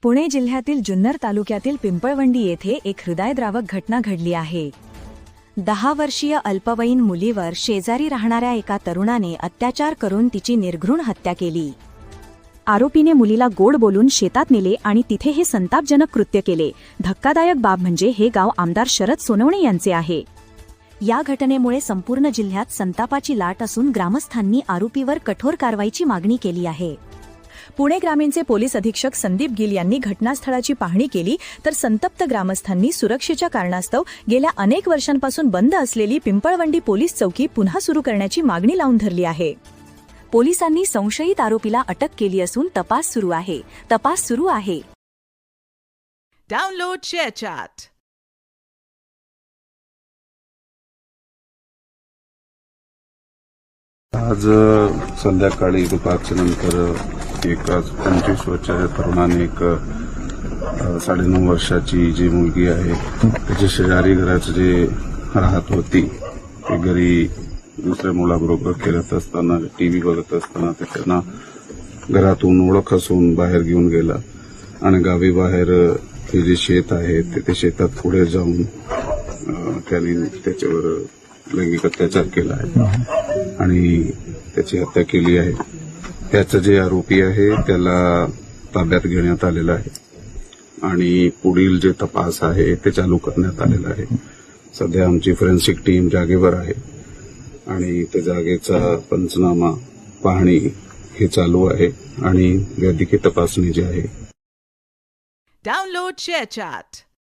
पुणे जिल्ह्यातील जुन्नर तालुक्यातील पिंपळवंडी येथे एक हृदयद्रावक घटना घडली आहे। 10 वर्षीय अल्पवयीन मुलीवर शेजारी राहणाऱ्या एका तरुणाने अत्याचार करून तिची निर्घृण हत्या केली। आरोपीने मुलीला गोड बोलून शेतात नेले आणि तिथे हे संतापजनक कृत्य केले। धक्कादायक बाब म्हणजे हे गाव आमदार शरद सोनवणे यांचे आहे। या घटनेमुळे संपूर्ण जिल्ह्यात संतापाची लाट असून ग्रामस्थांनी आरोपीवर कठोर कारवाईची मागणी केली आहे। पुणे ग्रामीणचे पोलीस अधीक्षक संदीप गिल यांनी घटनास्थळाची पाहणी केली, तर संतप्त ग्रामस्थांनी सुरक्षेच्या कारणास्तव गेल्या अनेक वर्षांपासून बंद असलेली पिंपळवंडी पोलीस चौकी पुन्हा सुरू करण्याची मागणी लावून धरली आहे। पोलिसांनी संशयित आरोपीला अटक केली असून तपास सुरू आहे। Download ShareChat. आज संध्याकाळी दुपारच्या नंतर एक 25 वर्षाच्या तरुणाने एक 9.5 वर्षाची जी मुलगी आहे त्याच्या शेजारी घरात जे राहत होती ते घरी दुसऱ्या मुलाबरोबर खेळत असताना टीव्ही बघत असताना त्यांना घरातून ओळख असून बाहेर घेऊन गेला आणि गावी बाहेर ते जे शेत आहे ते शेतात पुढे जाऊन त्यांनी त्याच्यावर लैंगिक अत्याचार केला आहे आणि त्याची हत्या केली आहे। त्याचा जे आरोपी आहे त्याला ताब्यात घेण्यात आलेला आहे आणि पुढील जे तपास आहे ते चालू करण्यात आलेला आहे। सध्या आमची फॉरेन्सिक टीम जागेवर आहे आणि त्या जागेचा पंचनामा पाहणी हे चालू आहे आणि वैद्यकीय तपासणी जी आहे। Download ShareChat.